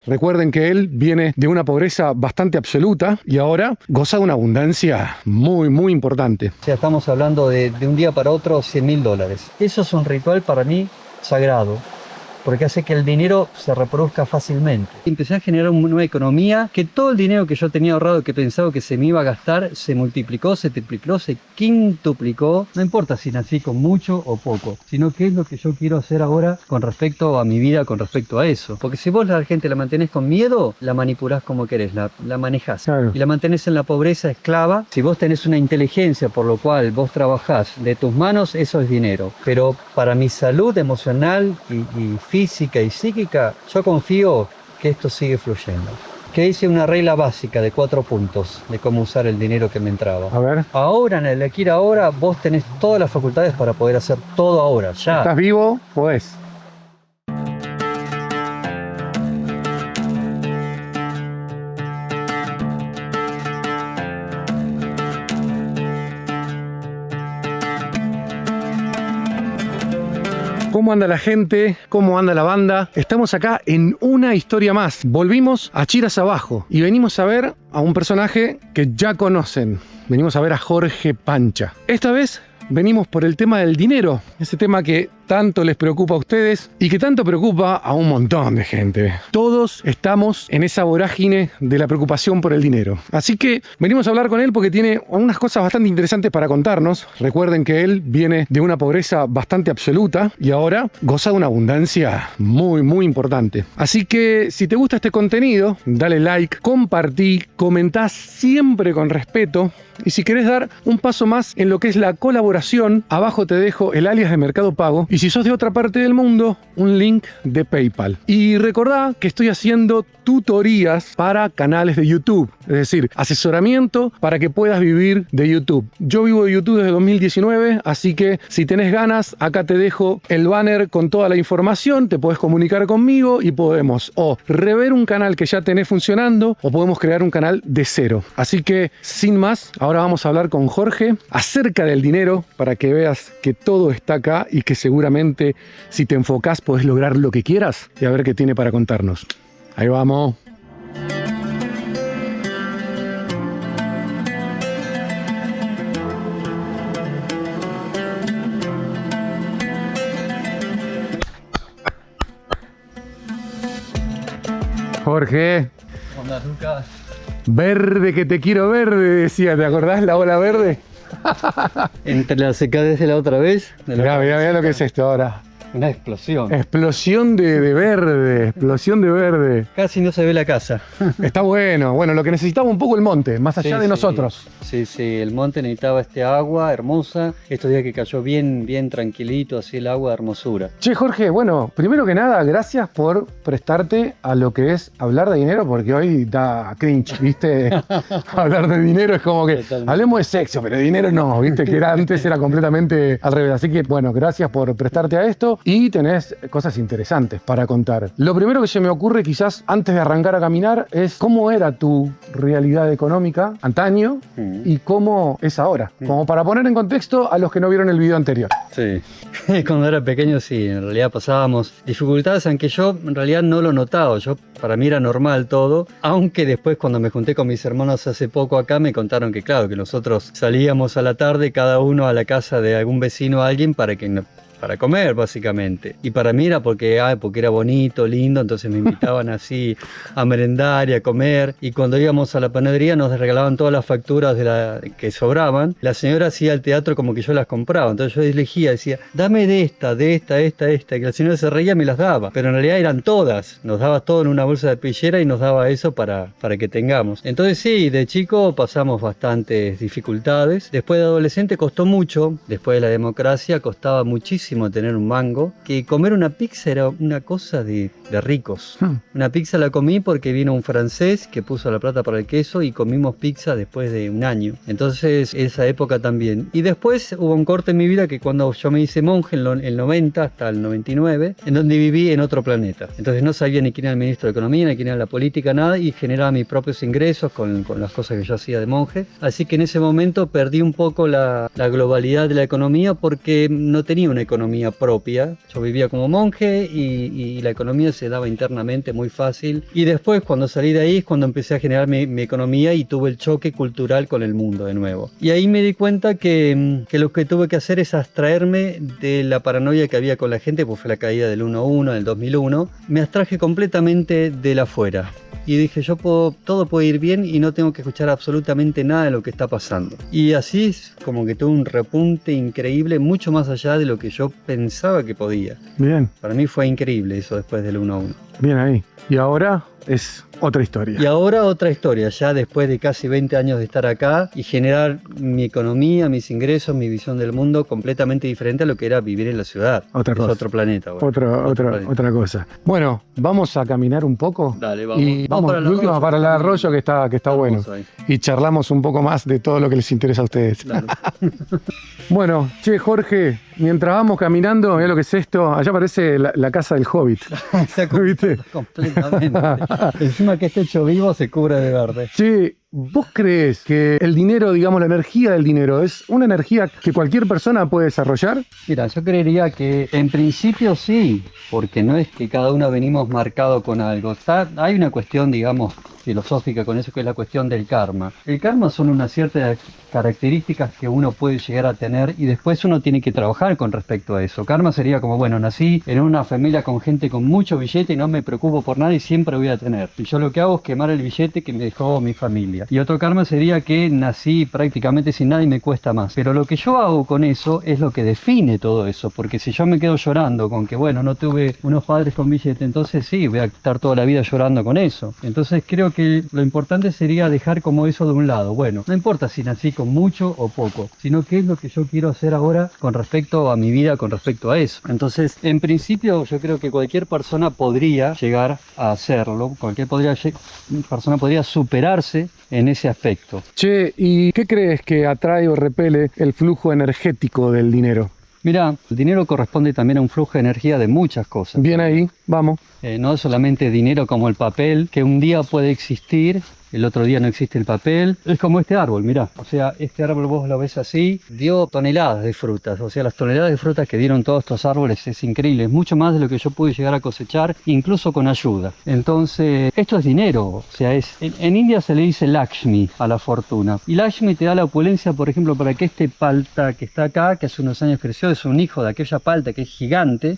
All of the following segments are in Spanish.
Recuerden que él viene de una pobreza bastante absoluta y ahora goza de una abundancia muy, muy importante. O sea, estamos hablando de un día para otro $100.000. Eso es un ritual para mí sagrado, porque hace que el dinero se reproduzca fácilmente. Empecé a generar una nueva economía, que todo el dinero que yo tenía ahorrado, que pensaba que se me iba a gastar, se multiplicó, se triplicó, se quintuplicó. No importa si nací con mucho o poco, sino qué es lo que yo quiero hacer ahora con respecto a mi vida, con respecto a eso. Porque si vos la gente la mantenés con miedo, la manipulás como querés, la manejás. Claro. Y la mantenés en la pobreza esclava. Si vos tenés una inteligencia por lo cual vos trabajás de tus manos, eso es dinero. Pero para mi salud emocional y física y psíquica, yo confío que esto sigue fluyendo. Que hice una regla básica de 4 puntos de cómo usar el dinero que me entraba. A ver. Ahora, en el aquí y ahora, vos tenés todas las facultades para poder hacer todo ahora, ya. ¿Estás vivo? Podés. ¿Cómo anda la gente? ¿Cómo anda la banda? Estamos acá en una historia más. Volvimos a Chiras Abajo y venimos a ver a un personaje que ya conocen. Venimos a ver a Jorge Pancha. Esta vez venimos por el tema del dinero, ese tema que tanto les preocupa a ustedes y que tanto preocupa a un montón de gente. Todos estamos en esa vorágine de la preocupación por el dinero. Así que venimos a hablar con él porque tiene unas cosas bastante interesantes para contarnos. Recuerden que él viene de una pobreza bastante absoluta y ahora goza de una abundancia muy, muy importante. Así que si te gusta este contenido, dale like, compartí, comentá siempre con respeto. Y si querés dar un paso más en lo que es la colaboración, abajo te dejo el alias de Mercado Pago. Y si sos de otra parte del mundo, un link de PayPal. Y recordá que estoy haciendo tutorías para canales de YouTube. Es decir, asesoramiento para que puedas vivir de YouTube. Yo vivo de YouTube desde 2019, así que si tenés ganas, acá te dejo el banner con toda la información. Te podés comunicar conmigo y podemos o rever un canal que ya tenés funcionando o podemos crear un canal de cero. Así que, sin más, ahora vamos a hablar con Jorge acerca del dinero para que veas que todo está acá y que seguramente si te enfocás podés lograr lo que quieras y a ver qué tiene para contarnos. Ahí vamos. Jorge. Hola, Lucas. Verde que te quiero verde, decía. ¿Te acordás la ola verde? Entre la secadez de la otra vez. Mirá lo que es esto ahora. Una explosión. Explosión de verde, explosión de verde. Casi no se ve la casa. Está bueno. Bueno, lo que necesitaba un poco el monte, más allá de nosotros. Sí, el monte necesitaba este agua hermosa. Estos días que cayó bien tranquilito, así el agua de hermosura. Che, Jorge, bueno, primero que nada, gracias por prestarte a lo que es hablar de dinero, porque hoy da cringe, ¿viste? Hablar de dinero es como que Totalmente. hablemos de sexo, pero de dinero no, ¿viste? Que antes era completamente al revés. Así que, bueno, gracias por prestarte a esto y tenés cosas interesantes para contar. Lo primero que se me ocurre, quizás antes de arrancar a caminar, es cómo era tu realidad económica antaño y cómo es ahora. Como para poner en contexto a los que no vieron el video anterior. Sí, cuando era pequeño sí, en realidad pasábamos dificultades, aunque yo en realidad no lo notaba. Para mí era normal todo, aunque después cuando me junté con mis hermanos hace poco acá me contaron que claro, que nosotros salíamos a la tarde cada uno a la casa de algún vecino o alguien para comer básicamente, y para mí era porque era bonito, lindo, entonces me invitaban así a merendar y a comer, y cuando íbamos a la panadería nos regalaban todas las facturas que sobraban. La señora hacía el teatro como que yo las compraba, entonces yo elegía, decía, dame de esta, que la señora se reía y me las daba, pero en realidad eran todas, nos daba todo en una bolsa de pillera y nos daba eso para que tengamos. Entonces sí, de chico pasamos bastantes dificultades, después de adolescente costó mucho, después de la democracia costaba muchísimo tener un mango, que comer una pizza era una cosa de ricos. Una pizza la comí porque vino un francés que puso la plata para el queso y comimos pizza después de un año. Entonces esa época también. Y después hubo un corte en mi vida que cuando yo me hice monje en el 90 hasta el 99, en donde viví en otro planeta. Entonces no sabía ni quién era el ministro de Economía, ni quién era la política, nada, y generaba mis propios ingresos con las cosas que yo hacía de monje. Así que en ese momento perdí un poco la globalidad de la economía porque no tenía una economía economía propia. Yo vivía como monje y la economía se daba internamente muy fácil. Y después, cuando salí de ahí, es cuando empecé a generar mi economía y tuve el choque cultural con el mundo de nuevo. Y ahí me di cuenta que lo que tuve que hacer es abstraerme de la paranoia que había con la gente, pues fue la caída del 1-1, del 2001. Me abstraje completamente del afuera. Y dije, todo puede ir bien y no tengo que escuchar absolutamente nada de lo que está pasando. Y así es como que tuve un repunte increíble, mucho más allá de lo que yo pensaba que podía. Bien, Para mí fue increíble eso después del 1-1. bien ahí. Y ahora es otra historia. Y ahora otra historia, ya después de casi 20 años de estar acá y generar mi economía, mis ingresos, mi visión del mundo completamente diferente a lo que era vivir en la ciudad. Otra Es cosa. otro planeta. Bueno, planeta. Otra cosa. Bueno, vamos a caminar un poco. Dale, vamos. Y vamos para el de última arroyo. para el arroyo que está bueno. Hermoso ahí. Y charlamos un poco más de todo lo que les interesa a ustedes. Dale. Bueno, che, Jorge, mientras vamos caminando, mira lo que es esto. Allá parece la casa del Hobbit. ¿Viste? Completamente. Encima que esté hecho vivo se cubre de verde. Che, ¿vos crees que el dinero, digamos, la energía del dinero, es una energía que cualquier persona puede desarrollar? Mira, yo creería que en principio sí, porque no es que cada uno venimos marcado con algo. Hay una cuestión, digamos, filosófica con eso, que es la cuestión del karma. El karma son unas ciertas características que uno puede llegar a tener y después uno tiene que trabajar con respecto a eso. Karma sería como, bueno, nací en una familia con gente con mucho billete y no me preocupo por nada y siempre voy a tener. Y yo lo que hago es quemar el billete que me dejó mi familia. Y otro karma sería que nací prácticamente sin nada y me cuesta más. Pero lo que yo hago con eso es lo que define todo eso, porque si yo me quedo llorando con que, bueno, no tuve unos padres con billete, entonces sí, voy a estar toda la vida llorando con eso. Entonces creo que lo importante sería dejar como eso de un lado. Bueno, no importa si nací con mucho o poco, sino qué es lo que yo quiero hacer ahora con respecto a mi vida, con respecto a eso. Entonces, en principio, yo creo que cualquier persona podría llegar a hacerlo, persona podría superarse en ese aspecto. Che, ¿y qué crees que atrae o repele el flujo energético del dinero? Mira, el dinero corresponde también a un flujo de energía de muchas cosas. Bien ahí, vamos. No es solamente dinero como el papel, que un día puede existir, el otro día no existe el papel. Es como este árbol, mirá. O sea, este árbol vos lo ves así, dio toneladas de frutas. O sea, las toneladas de frutas que dieron todos estos árboles es increíble. Es mucho más de lo que yo pude llegar a cosechar, incluso con ayuda. Entonces, esto es dinero. O sea, en India se le dice Lakshmi a la fortuna. Y Lakshmi te da la opulencia, por ejemplo, para que este palta que está acá, que hace unos años creció, es un hijo de aquella palta que es gigante,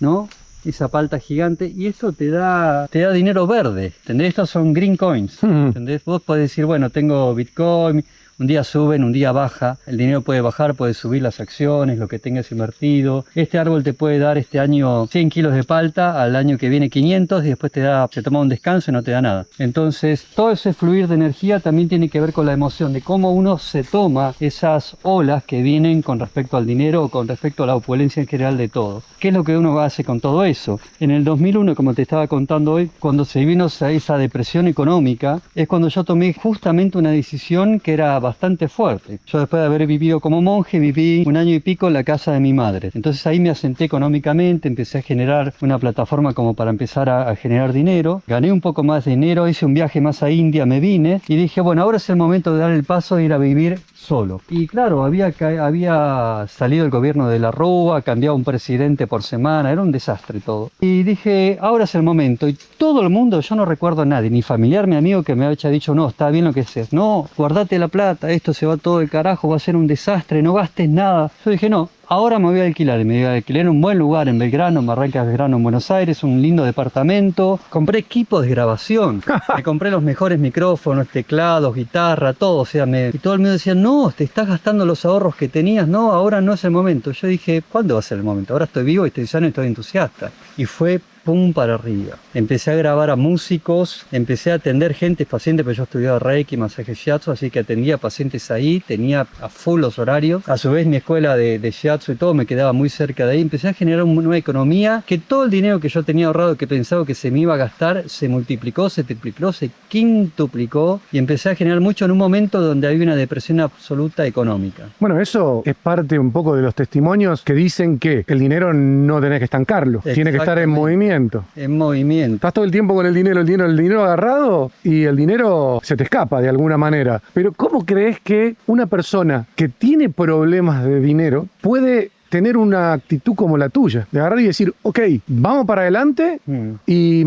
¿no? Esa palta gigante, y eso te da dinero verde, ¿entendés? Estos son green coins, ¿entendés? Vos podés decir, bueno, tengo Bitcoin, un día suben, un día baja, el dinero puede bajar, puede subir las acciones, lo que tengas invertido. Este árbol te puede dar este año 100 kilos de palta, al año que viene 500 y después se toma un descanso y no te da nada. Entonces, todo ese fluir de energía también tiene que ver con la emoción, de cómo uno se toma esas olas que vienen con respecto al dinero o con respecto a la opulencia en general de todo. ¿Qué es lo que uno hace con todo eso? En el 2001, como te estaba contando hoy, cuando se vino esa depresión económica, es cuando yo tomé justamente una decisión que era bastante fuerte. Yo, después de haber vivido como monje, viví 1 año y pico en la casa de mi madre. Entonces ahí me asenté económicamente, empecé a generar una plataforma como para empezar a generar dinero. Gané un poco más de dinero, hice un viaje más a India, me vine y dije, bueno, ahora es el momento de dar el paso de ir a vivir solo. Y claro, había salido el gobierno de la Rúa, cambiaba un presidente por semana, era un desastre todo. Y dije, ahora es el momento. Y todo el mundo, yo no recuerdo a nadie, ni familiar, ni amigo que me haya dicho, no, está bien lo que haces. No, guardate la plata, esto se va todo de carajo, va a ser un desastre, no gastes nada. Yo dije, no. Ahora me voy a alquilar, me voy a alquilar en un buen lugar en Belgrano, en Barrancas Belgrano, en Buenos Aires, un lindo departamento. Compré equipos de grabación, me compré los mejores micrófonos, teclados, guitarra, todo. O sea, y todo el mundo decía, no, te estás gastando los ahorros que tenías, no, ahora no es el momento. Yo dije, ¿cuándo va a ser el momento? Ahora estoy vivo, estoy sano y estoy entusiasta. Y fue pum para arriba. Empecé a grabar a músicos, empecé a atender gente, pacientes, pero yo estudiaba Reiki, masaje Shiatsu, así que atendía pacientes ahí, tenía a full los horarios. A su vez mi escuela de Shiatsu y todo me quedaba muy cerca de ahí. Empecé a generar una economía que todo el dinero que yo tenía ahorrado, que pensaba que se me iba a gastar, se multiplicó, se triplicó, se quintuplicó y empecé a generar mucho en un momento donde había una depresión absoluta económica. Bueno, eso es parte un poco de los testimonios que dicen que el dinero no tenés que estancarlo, tiene que estar en movimiento. En movimiento. Estás todo el tiempo con el dinero agarrado y el dinero se te escapa de alguna manera. Pero ¿cómo crees que una persona que tiene problemas de dinero puede tener una actitud como la tuya, de agarrar y decir, ok, vamos para adelante y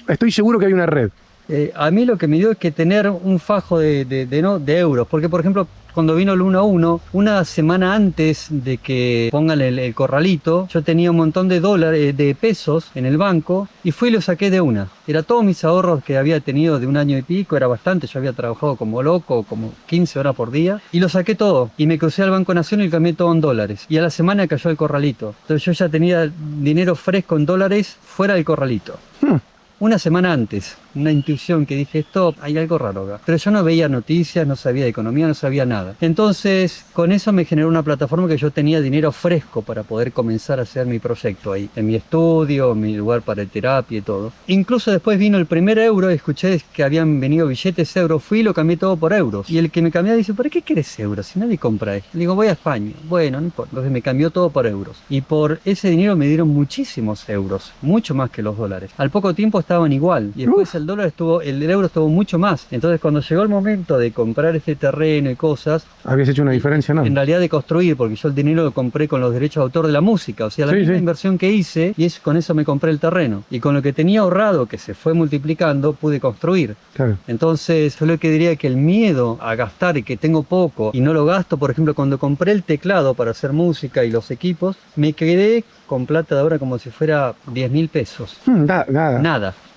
estoy seguro que hay una red. A mí lo que me dio es que tener un fajo de euros, porque por ejemplo, cuando vino el 1-1, una semana antes de que pongan el corralito, yo tenía un montón de dólares, de pesos en el banco y fui y lo saqué de una. Era todos mis ahorros que había tenido de un año y pico, era bastante, yo había trabajado como loco, como 15 horas por día, y lo saqué todo. Y me crucé al Banco Nación y cambié todo en dólares. Y a la semana cayó el corralito. Entonces yo ya tenía dinero fresco en dólares fuera del corralito. Una semana antes, una intuición que dije, esto, hay algo raro acá. Pero yo no veía noticias, no sabía de economía, no sabía nada. Entonces, con eso me generó una plataforma que yo tenía dinero fresco para poder comenzar a hacer mi proyecto ahí. En mi estudio, en mi lugar para terapia y todo. Incluso después vino el primer euro, escuché que habían venido billetes euros, fui y lo cambié todo por euros. Y el que me cambiaba dice, ¿por qué querés euros? Si nadie compra esto. Le digo, voy a España. Bueno, no importa. Entonces me cambió todo por euros. Y por ese dinero me dieron muchísimos euros, mucho más que los dólares. Al poco tiempo estaban igual. Y después el euro estuvo mucho más. Entonces cuando llegó el momento de comprar este terreno y cosas, ¿habías hecho una diferencia, no? En realidad de construir, porque yo el dinero lo compré con los derechos de autor de la música, o sea, la misma inversión que hice, y con eso me compré el terreno. Y con lo que tenía ahorrado, que se fue multiplicando, pude construir. Claro. Entonces yo lo que diría es que el miedo a gastar y que tengo poco y no lo gasto, por ejemplo, cuando compré el teclado para hacer música y los equipos, me quedé con plata de ahora como si fuera 10.000 pesos.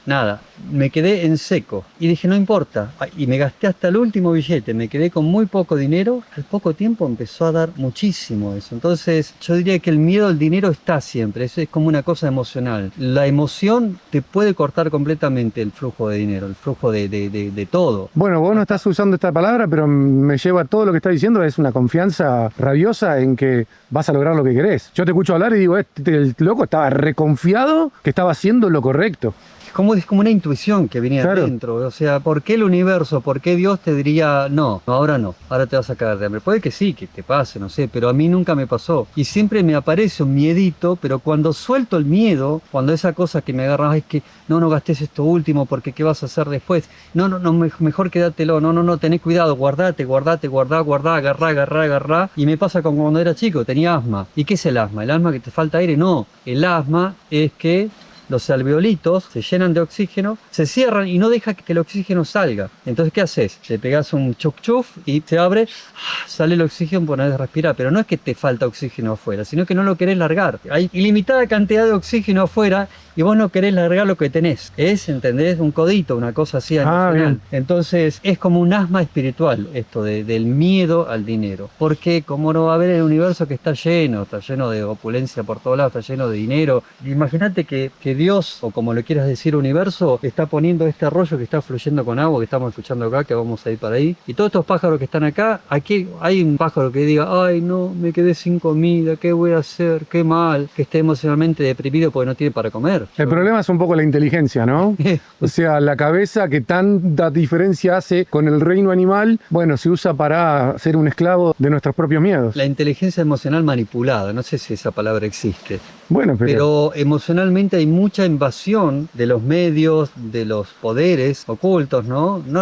Nada, me quedé en seco y dije no importa, y me gasté hasta el último billete, me quedé con muy poco dinero. Al poco tiempo empezó a dar muchísimo eso. Entonces yo diría que el miedo al dinero está siempre, eso es como una cosa emocional. La emoción te puede cortar completamente el flujo de dinero, el flujo de todo. Bueno, vos no estás usando esta palabra, pero me lleva a todo lo que estás diciendo, es una confianza rabiosa en que vas a lograr lo que querés. Yo te escucho hablar y digo, el loco estaba reconfiado que estaba haciendo lo correcto. Es como una intuición que venía adentro. O sea, ¿por qué el universo, por qué Dios te diría no, ahora te vas a caer de hambre? Puede que sí, que te pase, no sé, pero a mí nunca me pasó. Y siempre me aparece un miedito, pero cuando suelto el miedo, cuando esa cosa que me agarra es que no gastes esto último porque ¿qué vas a hacer después? No, mejor quédatelo, no, tenés cuidado, guardate, agarrá. Y me pasa como cuando era chico, tenía asma. ¿Y qué es el asma? ¿El asma que te falta aire? No, el asma es que los alveolitos se llenan de oxígeno, se cierran y no deja que el oxígeno salga. Entonces, ¿qué haces? Te pegas un chuf chuf y se abre, sale el oxígeno por de respirar. Pero no es que te falta oxígeno afuera, sino que no lo querés largar. Hay ilimitada cantidad de oxígeno afuera y vos no querés largar lo que tenés. ¿Entendés? Un codito, una cosa así emocional. Entonces, es como un asma espiritual esto del miedo al dinero. Porque como no va a haber el universo que está lleno de opulencia por todos lados, está lleno de dinero. Imagínate que Dios, o como le quieras decir, universo, está poniendo este arroyo que está fluyendo con agua, que estamos escuchando acá, que vamos a ir para ahí. Y todos estos pájaros que están acá, aquí hay un pájaro que diga, ay no, me quedé sin comida, ¿qué voy a hacer? Qué mal, que esté emocionalmente deprimido porque no tiene para comer. El problema es un poco la inteligencia, ¿no? O sea, la cabeza que tanta diferencia hace con el reino animal, bueno, se usa para ser un esclavo de nuestros propios miedos. La inteligencia emocional manipulada, no sé si esa palabra existe. Bueno, pero emocionalmente hay mucha invasión de los medios, de los poderes ocultos, ¿no? No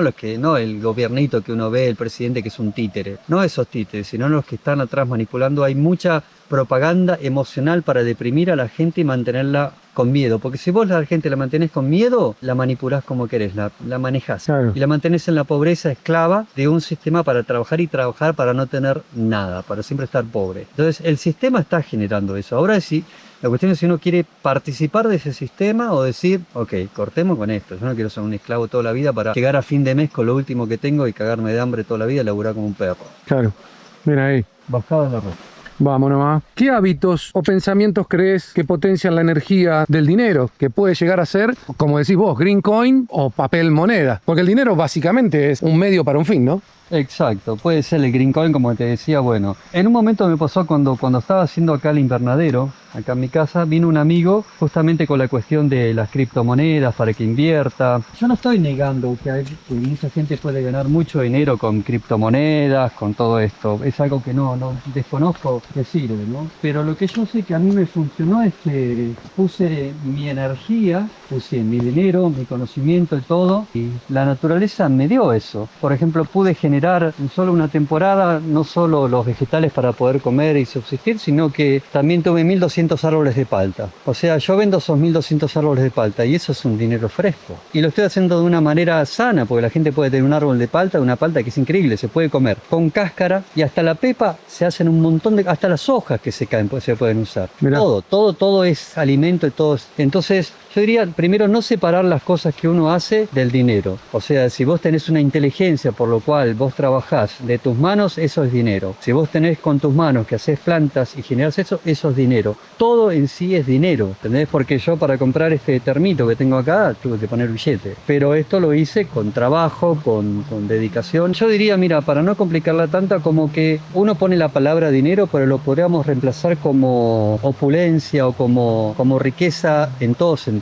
el gobiernito que uno ve, el presidente que es un títere, no esos títeres, sino los que están atrás manipulando. Hay mucha propaganda emocional para deprimir a la gente y mantenerla con miedo, porque si vos a la gente la mantenés con miedo, la manipulás como querés, la manejás. Claro. Y la mantenés en la pobreza esclava de un sistema para trabajar para no tener nada, para siempre estar pobre. Entonces el sistema está generando eso. Ahora sí, la cuestión es si uno quiere participar de ese sistema o decir, ok, cortemos con esto, yo no quiero ser un esclavo toda la vida para llegar a fin de mes con lo último que tengo y cagarme de hambre toda la vida y laburar como un perro. Claro, mira ahí. Bajada de la red. Vamos nomás. ¿Qué hábitos o pensamientos crees que potencian la energía del dinero? Que puede llegar a ser, como decís vos, green coin o papel moneda. Porque el dinero básicamente es un medio para un fin, ¿no? Exacto, puede ser el green coin, como te decía. Bueno, en un momento me pasó cuando estaba haciendo acá el invernadero, acá en mi casa, vino un amigo justamente con la cuestión de las criptomonedas para que invierta. Yo no estoy negando que mucha gente puede ganar mucho dinero con criptomonedas, con todo esto. Es algo que no desconozco que sirve, ¿no? Pero lo que yo sé que a mí me funcionó es que puse mi energía, puse mi dinero, mi conocimiento y todo, y la naturaleza me dio eso. Por ejemplo, pude generar en solo una temporada no solo los vegetales para poder comer y subsistir, sino que también tuve 1.200 árboles de palta. O sea, yo vendo esos 1.200 árboles de palta y eso es un dinero fresco. Y lo estoy haciendo de una manera sana, porque la gente puede tener un árbol de palta, una palta que es increíble, se puede comer con cáscara y hasta la pepa se hacen un montón de, hasta las hojas que se caen pues se pueden usar. Mirá. Todo es alimento y todo es, entonces yo diría, primero, no separar las cosas que uno hace del dinero. O sea, si vos tenés una inteligencia por lo cual vos trabajás de tus manos, eso es dinero. Si vos tenés con tus manos que haces plantas y generás eso, eso es dinero. Todo en sí es dinero, ¿entendés? Porque yo para comprar este termito que tengo acá tuve que poner billete. Pero esto lo hice con trabajo, con dedicación. Yo diría, mira, para no complicarla tanta, como que uno pone la palabra dinero, pero lo podríamos reemplazar como opulencia o como riqueza en todo sentido.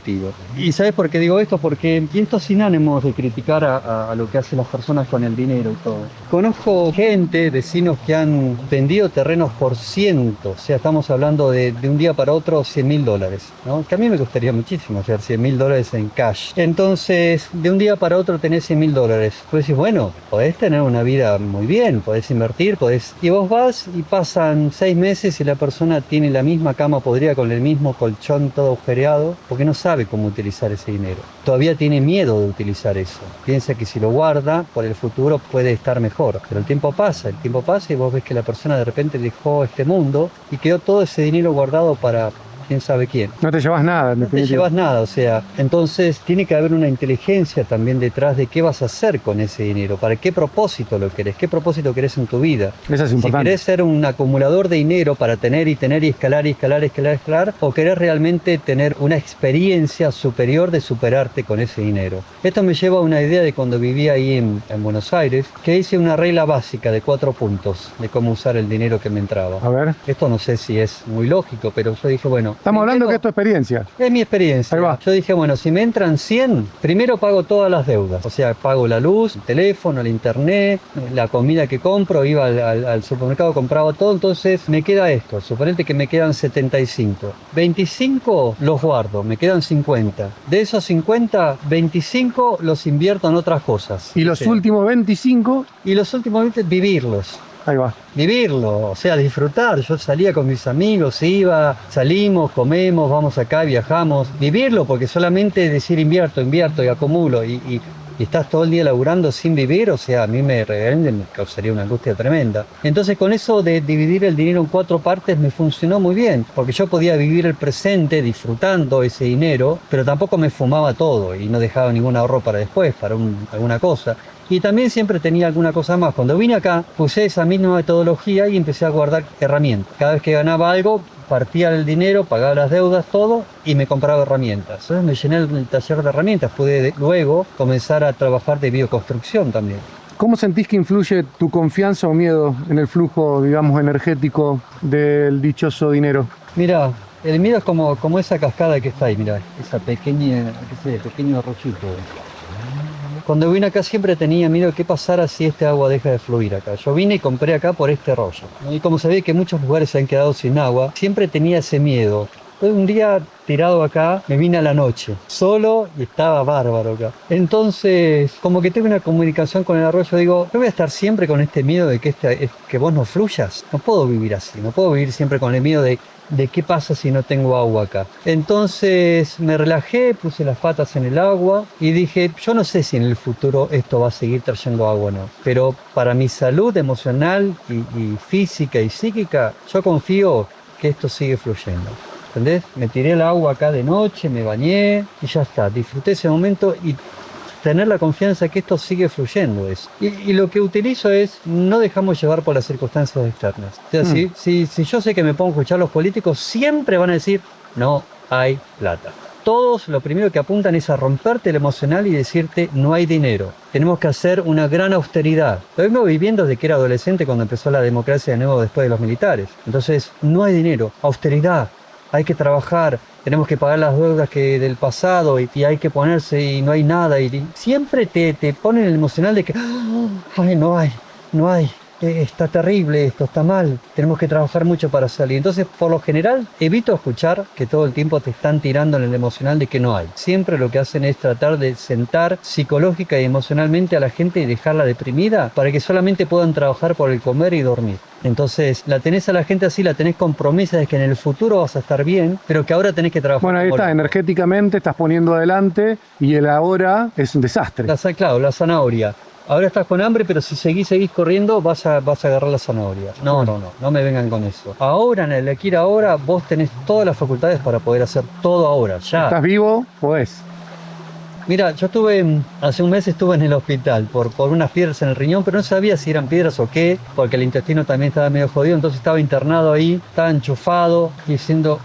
¿Y sabes por qué digo esto? Porque, y esto sin ánimos de criticar a lo que hacen las personas con el dinero y todo. Conozco gente, vecinos que han vendido terrenos por cientos, o sea, estamos hablando de un día para otro $100.000, ¿no? Que a mí me gustaría muchísimo hacer $100.000 en cash. Entonces, de un día para otro tenés $100.000. Pues decís, bueno, podés tener una vida muy bien, podés invertir, podés... Y vos vas y pasan 6 meses y la persona tiene la misma cama podrida con el mismo colchón todo agujereado, porque no sabe cómo utilizar ese dinero. Todavía tiene miedo de utilizar eso. Piensa que si lo guarda, por el futuro puede estar mejor. Pero el tiempo pasa y vos ves que la persona de repente dejó este mundo y quedó todo ese dinero guardado para quién sabe quién. No te llevas nada, en No te definitiva. llevas nada, o sea, entonces tiene que haber una inteligencia también detrás de qué vas a hacer con ese dinero, para qué propósito lo querés, qué propósito querés en tu vida. Eso es Si importante. querés ser un acumulador de dinero para tener y tener y escalar, o querés realmente tener una experiencia superior de superarte con ese dinero. Esto me lleva a una idea de cuando vivía ahí en Buenos Aires, que hice una regla básica de 4 puntos de cómo usar el dinero que me entraba. A ver. Esto no sé si es muy lógico, pero yo dije, bueno... Estamos hablando primero- que es tu experiencia. Es mi experiencia. Ahí va. Yo dije, bueno, si me entran 100, primero pago todas las deudas. O sea, pago la luz, el teléfono, el internet, la comida que compro, iba al supermercado, compraba todo, entonces me queda esto. Suponete que me quedan 75. 25 los guardo, me quedan 50. De esos 50, 25 los invierto en otras cosas. Y los Sí. últimos 25, Y los últimos 20, vivirlos. ahí va. Vivirlo, o sea, disfrutar. Yo salía con mis amigos, salimos, comemos, vamos acá, viajamos. Vivirlo, porque solamente decir invierto y acumulo y estás todo el día laburando sin vivir, o sea, a mí me causaría una angustia tremenda. Entonces, con eso de dividir el dinero en 4 partes me funcionó muy bien, porque yo podía vivir el presente disfrutando ese dinero, pero tampoco me fumaba todo y no dejaba ningún ahorro para después, para alguna cosa. Y también siempre tenía alguna cosa más. Cuando vine acá, puse esa misma metodología y empecé a guardar herramientas. Cada vez que ganaba algo, partía el dinero, pagaba las deudas, todo, y me compraba herramientas. Entonces me llené el taller de herramientas. Pude luego comenzar a trabajar de bioconstrucción también. ¿Cómo sentís que influye tu confianza o miedo en el flujo, digamos, energético del dichoso dinero? Mira, el miedo es como esa cascada que está ahí, mira, esa pequeño arroyito. Cuando vine acá siempre tenía miedo de qué pasara si este agua deja de fluir acá. Yo vine y compré acá por este arroyo, ¿no? Y como sabía que muchos lugares se han quedado sin agua, siempre tenía ese miedo. Entonces, un día tirado acá, me vine a la noche, solo, y estaba bárbaro acá. Entonces, como que tuve una comunicación con el arroyo, digo, yo voy a estar siempre con este miedo de que vos no fluyas. No puedo vivir así, no puedo vivir siempre con el miedo de qué pasa si no tengo agua acá. Entonces me relajé, puse las patas en el agua y dije, yo no sé si en el futuro esto va a seguir trayendo agua o no, pero para mi salud emocional y física y psíquica, yo confío que esto sigue fluyendo. ¿Entendés? Me tiré el agua acá de noche, me bañé y ya está. Disfruté ese momento y tener la confianza que esto sigue fluyendo. Y lo que utilizo es, no dejamos llevar por las circunstancias externas. O sea, si yo sé que me pongo a escuchar a los políticos, siempre van a decir, no hay plata. Todos lo primero que apuntan es a romperte el emocional y decirte, no hay dinero. Tenemos que hacer una gran austeridad. Lo vengo viviendo desde que era adolescente, cuando empezó la democracia de nuevo después de los militares. Entonces, no hay dinero, austeridad. Hay que trabajar, tenemos que pagar las deudas del pasado y hay que ponerse y no hay nada. Y siempre te ponen el emocional de que, ay, no hay. está terrible, esto está mal, tenemos que trabajar mucho para salir. Entonces, por lo general, evito escuchar que todo el tiempo te están tirando en el emocional de que no hay. Siempre lo que hacen es tratar de sentar psicológica y emocionalmente a la gente y dejarla deprimida para que solamente puedan trabajar por el comer y dormir. Entonces, la tenés a la gente así, la tenés con promesas de que en el futuro vas a estar bien, pero que ahora tenés que trabajar. Bueno, ahí está, energéticamente estás poniendo adelante y el ahora es un desastre. Claro, la zanahoria. Ahora estás con hambre, pero si seguís corriendo, vas a agarrar la zanahoria. No me vengan con eso. Ahora, en el aquí ahora, vos tenés todas las facultades para poder hacer todo ahora, ya. ¿Estás vivo? Podés. Mira, yo hace un mes estuve en el hospital por unas piedras en el riñón, pero no sabía si eran piedras o qué, porque el intestino también estaba medio jodido, entonces estaba internado ahí, estaba enchufado, diciendo,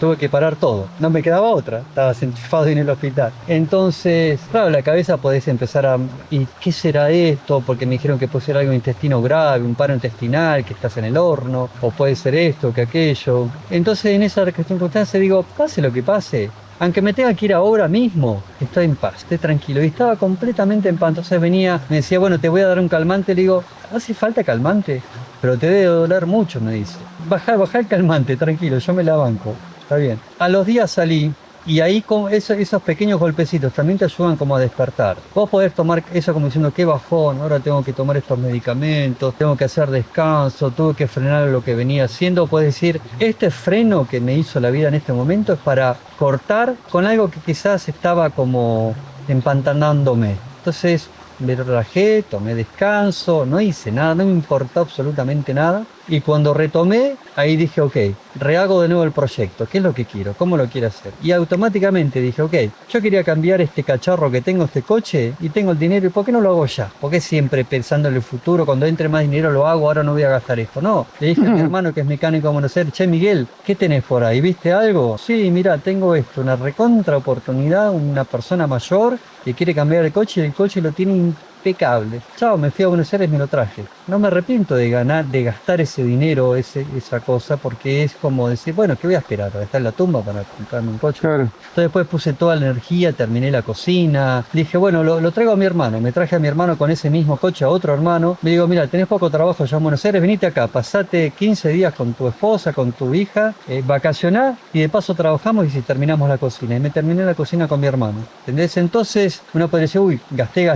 tuve que parar todo. No me quedaba otra, estaba enchufado ahí en el hospital. Entonces, claro, la cabeza podés empezar ¿y qué será esto? Porque me dijeron que puede ser algo de intestino grave, un paro intestinal, que estás en el horno, o puede ser esto, que aquello. Entonces, en esa circunstancia digo, pase lo que pase, aunque me tenga que ir ahora mismo, estoy en paz, estoy tranquilo. Y estaba completamente en paz. Entonces me decía, bueno, te voy a dar un calmante. Le digo, ¿hace falta calmante? Pero te debe doler mucho, me dice. Baja el calmante, tranquilo, yo me la banco. Está bien. A los días salí y ahí esos pequeños golpecitos también te ayudan como a despertar. Vos podés tomar eso como diciendo, qué bajón, ahora tengo que tomar estos medicamentos, tengo que hacer descanso, tuve que frenar lo que venía haciendo. Podés decir, este freno que me hizo la vida en este momento es para cortar con algo que quizás estaba como empantanándome. Entonces me relajé, tomé descanso, no hice nada, no me importó absolutamente nada. Y cuando retomé, ahí dije, ok, rehago de nuevo el proyecto. ¿Qué es lo que quiero? ¿Cómo lo quiero hacer? Y automáticamente dije, ok, yo quería cambiar este cacharro que tengo, este coche, y tengo el dinero, ¿y por qué no lo hago ya? ¿Por qué siempre pensando en el futuro, cuando entre más dinero lo hago, ahora no voy a gastar esto? No, le dije a mi hermano que es mecánico de Buenos Aires, che Miguel, ¿qué tenés por ahí? ¿Viste algo? Sí, mira, tengo esto, una recontra oportunidad, una persona mayor que quiere cambiar el coche y el coche lo tiene impecable. Chao, me fui a Buenos Aires y me lo traje. No me arrepiento de gastar ese dinero, esa cosa, porque es como decir, bueno, ¿qué voy a esperar? ¿A estar en la tumba para comprarme un coche? Claro. Entonces después puse toda la energía, terminé la cocina. Dije, bueno, lo traigo a mi hermano. Me traje a mi hermano con ese mismo coche, a otro hermano. Le digo, mira, tenés poco trabajo allá en Buenos Aires, venite acá, pasate 15 días con tu esposa, con tu hija, vacacioná y de paso trabajamos y si terminamos la cocina. Y me terminé la cocina con mi hermano. ¿Entendés? Entonces uno puede decir, uy, gasté,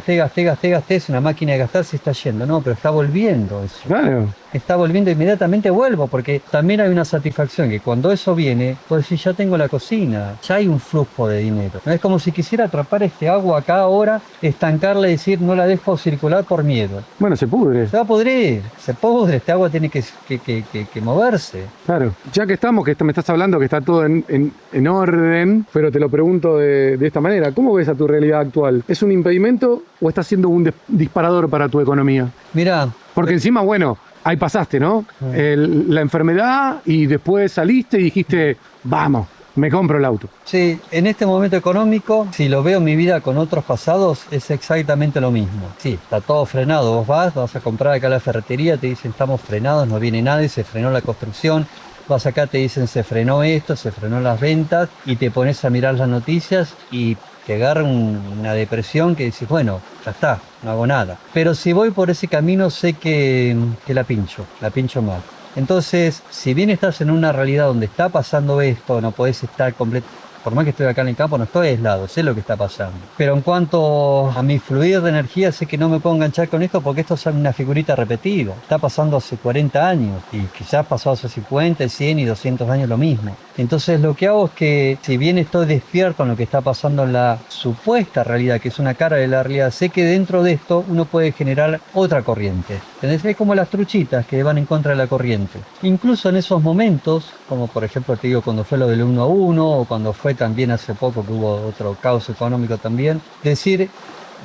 es una máquina de gastar, se está yendo. No, pero está volviendo eso. Claro. Está volviendo, inmediatamente vuelvo, porque también hay una satisfacción que cuando eso viene, pues si ya tengo la cocina, ya hay un flujo de dinero. No es como si quisiera atrapar este agua acá ahora, estancarla y decir no la dejo circular por miedo. Bueno, se pudre. Se va a pudrir, se pudre, este agua tiene que moverse. Claro, ya que estamos, que me estás hablando que está todo en orden, pero te lo pregunto de esta manera, ¿cómo ves a tu realidad actual? ¿Es un impedimento o está siendo un disparador para tu economía? Mirá. Porque encima, bueno, ahí pasaste, ¿no? La enfermedad y después saliste y dijiste, vamos, me compro el auto. Sí, en este momento económico, si lo veo en mi vida con otros pasados, es exactamente lo mismo. Sí, está todo frenado. Vos vas a comprar acá a la ferretería, te dicen estamos frenados, no viene nadie, se frenó la construcción. Vas acá, te dicen se frenó esto, se frenó las ventas y te pones a mirar las noticias y te agarra una depresión que dices, bueno, ya está, no hago nada. Pero si voy por ese camino sé que la pincho mal. Entonces, si bien estás en una realidad donde está pasando esto, no podés estar por más que estoy acá en el campo, no estoy aislado, sé lo que está pasando. Pero en cuanto a mi fluir de energía, sé que no me puedo enganchar con esto porque esto es una figurita repetida. Está pasando hace 40 años y quizás pasó hace 50, 100 y 200 años lo mismo. Entonces lo que hago es que, si bien estoy despierto en lo que está pasando en la supuesta realidad, que es una cara de la realidad, sé que dentro de esto uno puede generar otra corriente. ¿Entendés? Es como las truchitas que van en contra de la corriente. Incluso en esos momentos, como por ejemplo te digo cuando fue lo del 1 a 1 o cuando fue también hace poco que hubo otro caos económico también, decir,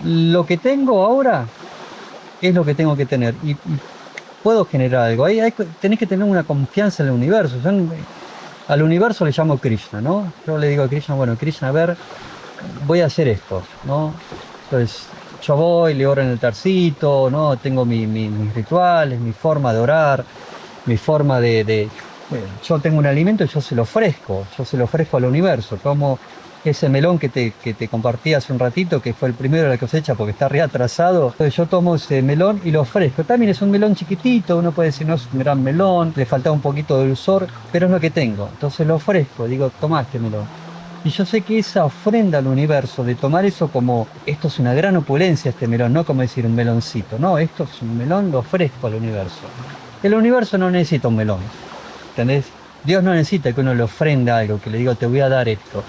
lo que tengo ahora es lo que tengo que tener y puedo generar algo. Tenés que tener una confianza en el universo. Al universo le llamo Krishna, ¿no? Yo le digo a Krishna, bueno, Krishna, a ver, voy a hacer esto, ¿no? Entonces yo voy, le oro en el tercito, ¿no? Tengo mis rituales, mi forma de orar, mi forma yo tengo un alimento y yo se lo ofrezco al universo, como ese melón que te compartí hace un ratito, que fue el primero de la cosecha porque está re atrasado. Entonces yo tomo ese melón y lo ofrezco. También es un melón chiquitito, uno puede decir no es un gran melón, le falta un poquito de dulzor, pero es lo que tengo. Entonces lo ofrezco, digo, tomá este melón. Y yo sé que esa ofrenda al universo, de tomar eso como, esto es una gran opulencia este melón, no como decir un meloncito, no, esto es un melón, lo ofrezco al universo. El universo no necesita un melón, ¿entendés? Dios no necesita que uno le ofrenda algo, que le diga te voy a dar esto.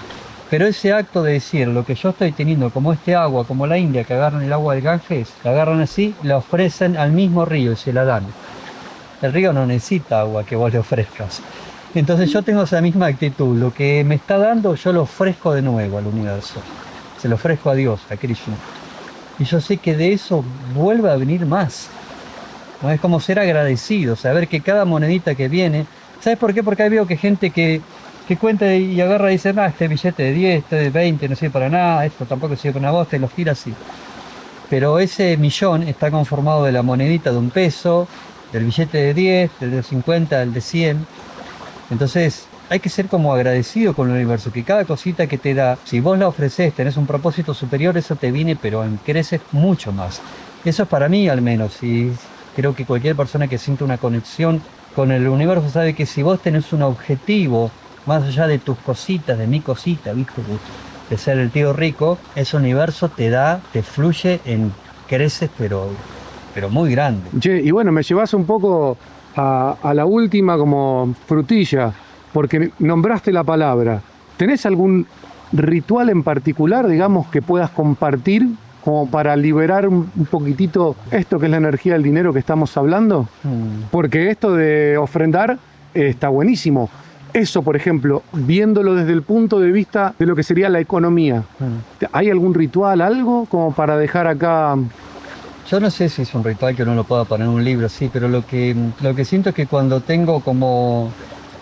Pero ese acto de decir lo que yo estoy teniendo, como este agua, como la India, que agarran el agua del Ganges, la agarran así, la ofrecen al mismo río y se la dan. El río no necesita agua que vos le ofrezcas. Entonces yo tengo esa misma actitud, lo que me está dando yo lo ofrezco de nuevo al universo. Se lo ofrezco a Dios, a Krishna. Y yo sé que de eso vuelve a venir más. ¿No? Es como ser agradecido, saber que cada monedita que viene... ¿Sabes por qué? Porque ahí veo que gente que cuenta y agarra y dice, este billete de 10, este de 20, no sirve para nada, esto tampoco sirve para una bosta, y los tira así. Pero ese millón está conformado de la monedita de $1, del billete de 10, del de 50, del de 100. Entonces hay que ser como agradecido con el universo, que cada cosita que te da, si vos la ofreces, tenés un propósito superior, eso te viene, pero creces mucho más. Eso es para mí al menos, y creo que cualquier persona que siente una conexión con el universo sabe que si vos tenés un objetivo, más allá de tus cositas, de mi cosita, ¿viste? De ser el tío rico, ese universo te da, te fluye en creces, pero muy grande. Che, y bueno, me llevas un poco a la última como frutilla, porque nombraste la palabra. ¿Tenés algún ritual en particular, digamos, que puedas compartir como para liberar un poquitito esto que es la energía del dinero que estamos hablando? Porque esto de ofrendar está buenísimo. Eso, por ejemplo, viéndolo desde el punto de vista de lo que sería la economía. ¿Hay algún ritual, algo como para dejar acá? Yo no sé si es un ritual que uno lo pueda poner en un libro, sí, pero lo que siento es que cuando tengo como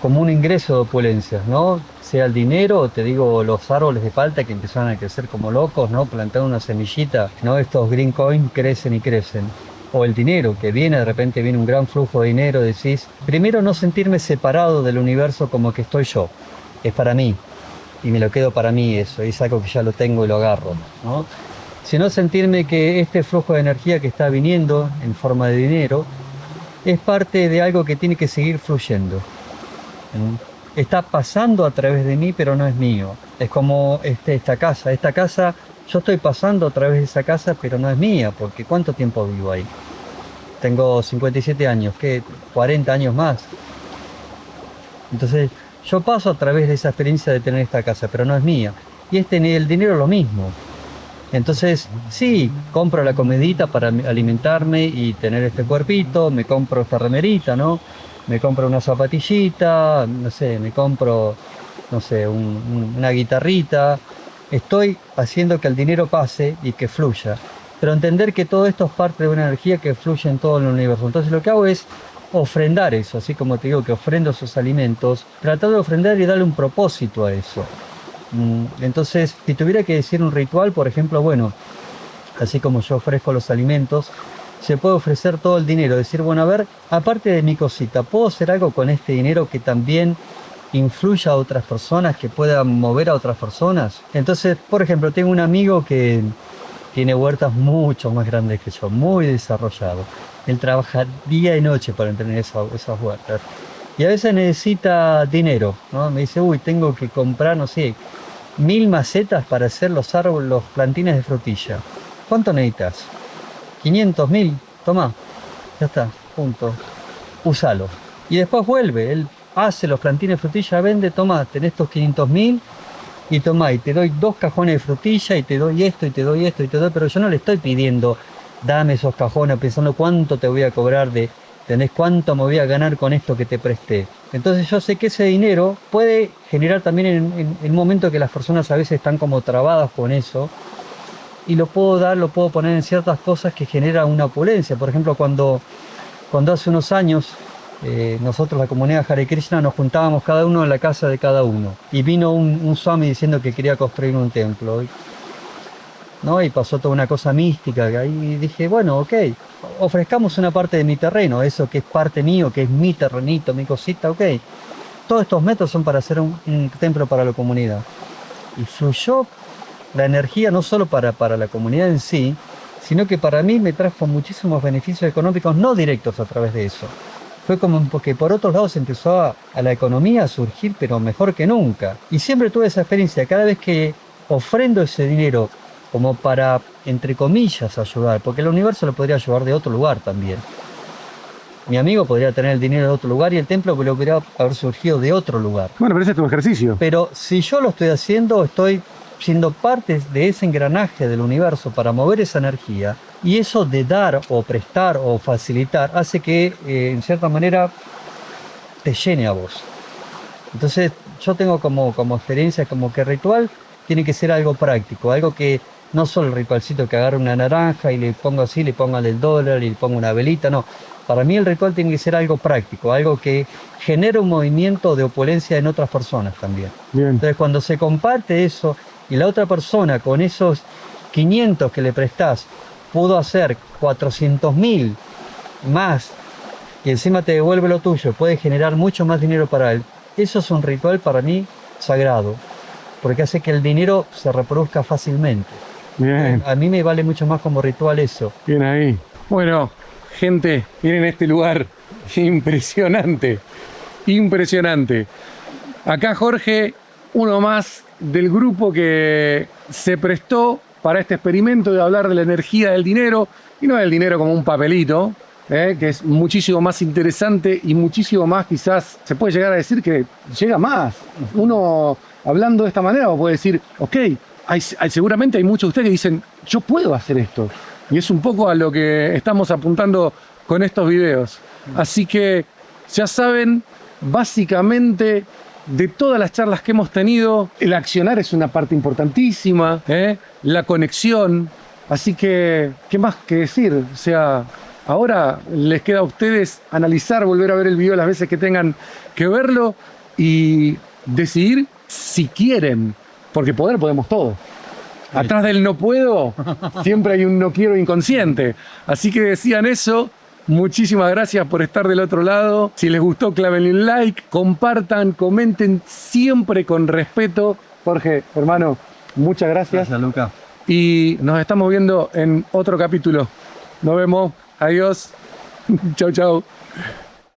un ingreso de opulencias, ¿no? Sea el dinero, o te digo, los árboles de palta que empezaron a crecer como locos, ¿no? Plantar una semillita, ¿no? Estos green coins crecen y crecen. O el dinero, que viene, de repente viene un gran flujo de dinero, decís, primero no sentirme separado del universo como que estoy yo, es para mí, y me lo quedo para mí eso, es algo que ya lo tengo y lo agarro, ¿no? Sino sentirme que este flujo de energía que está viniendo en forma de dinero es parte de algo que tiene que seguir fluyendo. Está pasando a través de mí, pero no es mío. Es como esta casa, yo estoy pasando a través de esa casa, pero no es mía, porque ¿cuánto tiempo vivo ahí? Tengo 57 años, ¿qué? 40 años más. Entonces, yo paso a través de esa experiencia de tener esta casa, pero no es mía. Y el dinero es lo mismo. Entonces, sí, compro la comidita para alimentarme y tener este cuerpito, me compro esta remerita, ¿no? Me compro una zapatillita, no sé, me compro, no sé, una guitarrita. Estoy haciendo que el dinero pase y que fluya. Pero entender que todo esto es parte de una energía que fluye en todo el universo. Entonces lo que hago es ofrendar eso, así como te digo que ofrendo esos alimentos, tratar de ofrendar y darle un propósito a eso. Entonces, si tuviera que decir un ritual, por ejemplo, bueno, así como yo ofrezco los alimentos, se puede ofrecer todo el dinero, decir, bueno, a ver, aparte de mi cosita, ¿puedo hacer algo con este dinero que también influya a otras personas, que pueda mover a otras personas? Entonces, por ejemplo, tengo un amigo que tiene huertas mucho más grandes que yo, muy desarrollado. Él trabaja día y noche para tener esas huertas. Y a veces necesita dinero, ¿no? Me dice, tengo que comprar, no sé, 1000 macetas para hacer los árboles, los plantines de frutilla. ¿Cuánto necesitas? 500.000, tomá, ya está, punto. Úsalo. Y después vuelve, él hace los plantines de frutilla, vende, tomá, tenés estos 500.000 y tomá, y te doy 2 cajones de frutilla y te doy esto y te doy esto y te doy, pero yo no le estoy pidiendo, dame esos cajones pensando cuánto te voy a cobrar ¿tenés cuánto me voy a ganar con esto que te presté? Entonces yo sé que ese dinero puede generar también en un momento que las personas a veces están como trabadas con eso, y lo puedo poner en ciertas cosas que generan una opulencia. Por ejemplo, cuando hace unos años nosotros, la comunidad Hare Krishna, nos juntábamos cada uno en la casa de cada uno, y vino un swami diciendo que quería construir un templo, ¿no? Y pasó toda una cosa mística, y dije, bueno, ok, ofrezcamos una parte de mi terreno, eso que es parte mío, que es mi terrenito, mi cosita, ok. Todos estos metros son para hacer un templo para la comunidad. y fluyó la energía no solo para la comunidad en sí, sino que para mí me trajo muchísimos beneficios económicos no directos a través de eso. Fue como porque por otros lados empezó a la economía a surgir, pero mejor que nunca. Y siempre tuve esa experiencia, cada vez que ofrendo ese dinero como para, entre comillas, ayudar, porque el universo lo podría ayudar de otro lugar también. Mi amigo podría tener el dinero de otro lugar y el templo podría haber surgido de otro lugar. Bueno, pero ese es tu ejercicio. Pero si yo lo estoy haciendo, estoy siendo parte de ese engranaje del universo para mover esa energía, y eso de dar o prestar o facilitar hace que en cierta manera te llene a vos. Entonces yo tengo como experiencia como que el ritual tiene que ser algo práctico, algo que no solo el ritualcito que agarro una naranja y le pongo así, le pongo el dólar y le pongo una velita, no. Para mí el ritual tiene que ser algo práctico, algo que genere un movimiento de opulencia en otras personas también. Bien. Entonces cuando se comparte eso y la otra persona con esos 500 que le prestás pudo hacer 400.000 más y encima te devuelve lo tuyo, puede generar mucho más dinero para él, eso es un ritual para mí sagrado, porque hace que el dinero se reproduzca fácilmente. Bien. A mí me vale mucho más como ritual eso. Bien ahí. Bueno, gente, miren este lugar. Impresionante. Impresionante. Acá Jorge, uno más del grupo que se prestó para este experimento de hablar de la energía del dinero, y no del dinero como un papelito, que es muchísimo más interesante y muchísimo más, quizás se puede llegar a decir que llega más. Uno hablando de esta manera puede decir, ok, seguramente hay muchos de ustedes que dicen, yo puedo hacer esto. Y es un poco a lo que estamos apuntando con estos videos. Así que ya saben, básicamente, de todas las charlas que hemos tenido, el accionar es una parte importantísima, la conexión. Así que, ¿qué más que decir? O sea, ahora les queda a ustedes analizar, volver a ver el video las veces que tengan que verlo y decidir si quieren, porque poder podemos todo. Atrás del no puedo, siempre hay un no quiero inconsciente. Así que decían eso. Muchísimas gracias por estar del otro lado. Si les gustó, clávenle un like, compartan, comenten siempre con respeto. Jorge, hermano, muchas gracias. Gracias, Luca. Y nos estamos viendo en otro capítulo. Nos vemos. Adiós. Chau, chau.